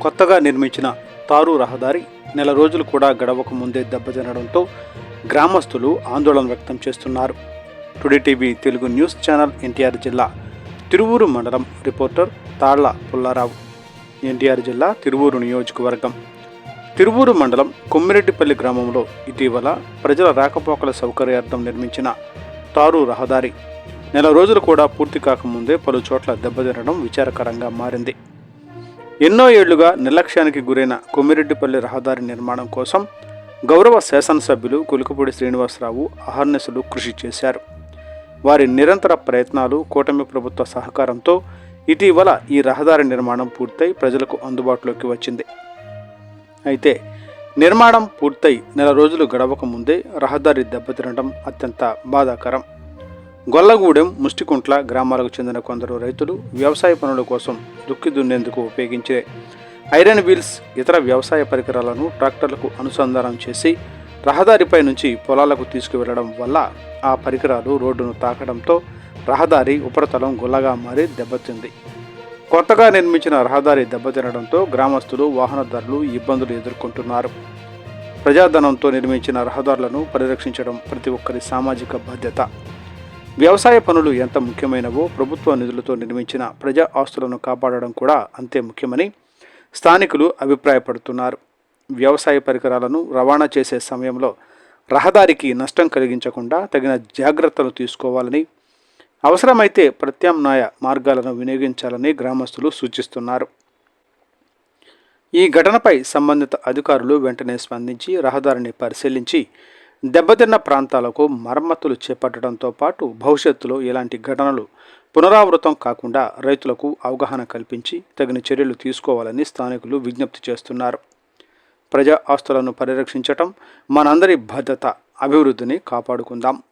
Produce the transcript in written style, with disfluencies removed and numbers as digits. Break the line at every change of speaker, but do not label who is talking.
కొత్తగా నిర్మించిన తారు రహదారి నెల రోజులు కూడా గడవక ముందే దెబ్బతినడంతో గ్రామస్తులు ఆందోళన వ్యక్తం చేస్తున్నారు. Today TV Telugu news channel NTR జిల్లా తిరువూరు మండలం రిపోర్టర్ తాళ్ల పుల్లారావు. ఎన్టీఆర్ జిల్లా తిరువూరు నియోజకవర్గం తిరువూరు మండలం కొమ్మిరెడ్డిపల్లి గ్రామంలో ఇటీవల ప్రజల రాకపోకల సౌకర్యార్థం నిర్మించిన తారు రహదారి నెల రోజులు కూడా పూర్తి కాకముందే పలు చోట్ల దెబ్బతినడం విచారకరంగా మారింది. ఎన్నో ఏళ్లుగా నిర్లక్ష్యానికి గురైన కొమ్మిరెడ్డిపల్లి రహదారి నిర్మాణం కోసం గౌరవ శాసనసభ్యులు కులుకుపూడి శ్రీనివాసరావు అహర్నిశలు కృషి చేశారు. వారి నిరంతర ప్రయత్నాలు, కూటమి ప్రభుత్వ సహకారంతో ఇటీవల ఈ రహదారి నిర్మాణం పూర్తయి ప్రజలకు అందుబాటులోకి వచ్చింది. అయితే నిర్మాణం పూర్తయి నెల రోజులు గడవక ముందే రహదారి దెబ్బతినడం అత్యంత బాధాకరం. గొల్లగూడెం, ముష్టికుంట్ల గ్రామాలకు చెందిన కొందరు రైతులు వ్యవసాయ పనుల కోసం దుక్కి దున్నేందుకు ఉపయోగించే ఐరన్ వీల్స్, ఇతర వ్యవసాయ పరికరాలను ట్రాక్టర్లకు అనుసంధానం చేసి రహదారిపై నుంచి పొలాలకు తీసుకువెళ్లడం వల్ల ఆ పరికరాలు రోడ్డును తాకడంతో రహదారి ఉపరితలం గుల్లగా మారి దెబ్బతింది. కొత్తగా నిర్మించిన రహదారి దెబ్బతినడంతో గ్రామస్తులు, వాహనదారులు ఇబ్బందులు ఎదుర్కొంటున్నారు. ప్రజాధనంతో నిర్మించిన రహదారులను పరిరక్షించడం ప్రతి ఒక్కరి సామాజిక బాధ్యత. వ్యవసాయ పనులు ఎంత ముఖ్యమైనవో ప్రభుత్వ నిధులతో నిర్మించిన ప్రజా ఆస్తులను కాపాడడం కూడా అంతే ముఖ్యమని స్థానికులు అభిప్రాయపడుతున్నారు. వ్యవసాయ పరికరాలను రవాణా చేసే సమయంలో రహదారికి నష్టం కలిగించకుండా తగిన జాగ్రత్తలు తీసుకోవాలని, అవసరమైతే ప్రత్యామ్నాయ మార్గాలను వినియోగించాలని గ్రామస్తులు సూచిస్తున్నారు. ఈ ఘటనపై సంబంధిత అధికారులు వెంటనే స్పందించి రహదారిని పరిశీలించి దెబ్బతిన్న ప్రాంతాలకు మరమ్మతులు చేపట్టడంతో పాటు భవిష్యత్తులో ఇలాంటి ఘటనలు పునరావృతం కాకుండా రైతులకు అవగాహన కల్పించి తగిన చర్యలు తీసుకోవాలని స్థానికులు విజ్ఞప్తి చేస్తున్నారు. ప్రజా ఆస్తులను పరిరక్షించటం మనందరి బాధ్యత. అభివృద్ధిని కాపాడుకుందాం.